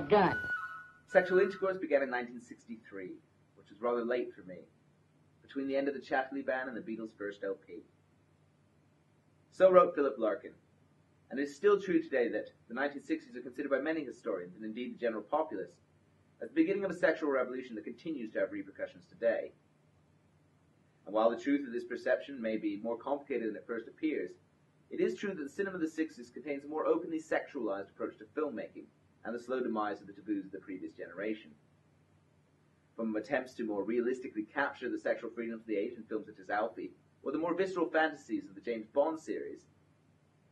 gun. Sexual intercourse began in 1963, which was rather late for me, between the end of the Chatterley ban and the Beatles' first LP. So wrote Philip Larkin, and it is still true today that the 1960s are considered by many historians, and indeed the general populace, as the beginning of a sexual revolution that continues to have repercussions today. And while the truth of this perception may be more complicated than it first appears, it is true that the cinema of the 60s contains a more openly sexualized approach to filmmaking and the slow demise of the taboos of the previous generation. From attempts to more realistically capture the sexual freedoms of the age in films such as Alfie, or the more visceral fantasies of the James Bond series,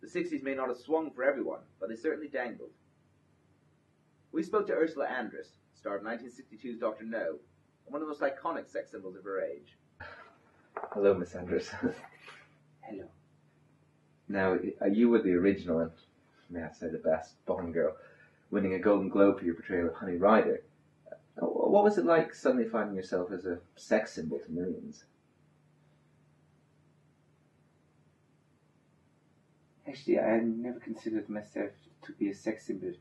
the 60s may not have swung for everyone, but they certainly dangled. We spoke to Ursula Andress, star of 1962's Dr. No, and one of the most iconic sex symbols of her age. Hello, Miss Andress. Hello. Now, you were the original and, may I say, the best Bond girl, winning a Golden Globe for your portrayal of Honey Rider. What was it like suddenly finding yourself as a sex symbol to millions? Actually, I never considered myself to be a sex symbol,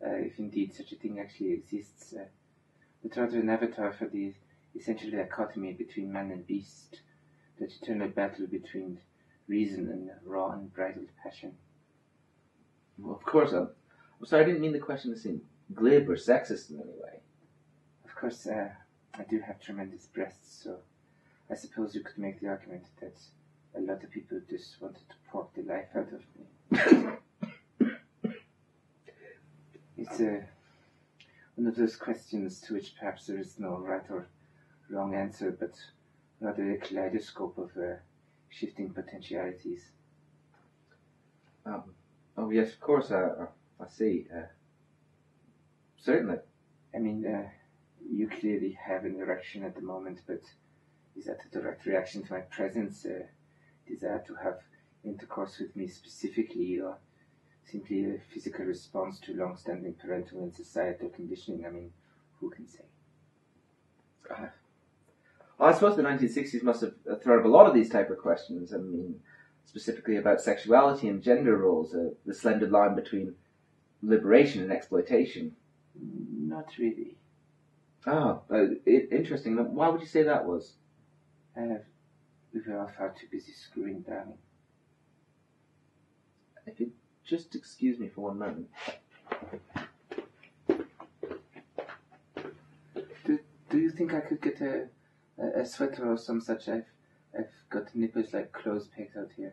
if indeed such a thing actually exists, but rather an avatar for the essential dichotomy between man and beast, that eternal battle between reason and raw and bridled passion. Well, of course, I'm sorry, I didn't mean the question to seem glib or sexist in any way. Of course, I do have tremendous breasts, so I suppose you could make the argument that a lot of people just wanted to pork the life out of me. It's one of those questions to which perhaps there is no right or wrong answer, but rather a kaleidoscope of shifting potentialities. Oh yes, of course, I see. Certainly. I mean, you clearly have an erection at the moment, but is that a direct reaction to my presence? Desire to have intercourse with me specifically, or simply a physical response to long-standing parental and societal conditioning? I mean, who can say? Well, I suppose the 1960s must have thrown up a lot of these type of questions. I mean, specifically about sexuality and gender roles, the slender line between liberation and exploitation. Not really. Oh, interesting. Why would you say that was? We were all far too busy screwing down. If you just excuse me for one moment. Do you think I could get a sweater or some such? I've got nipples like clothes pegs out here.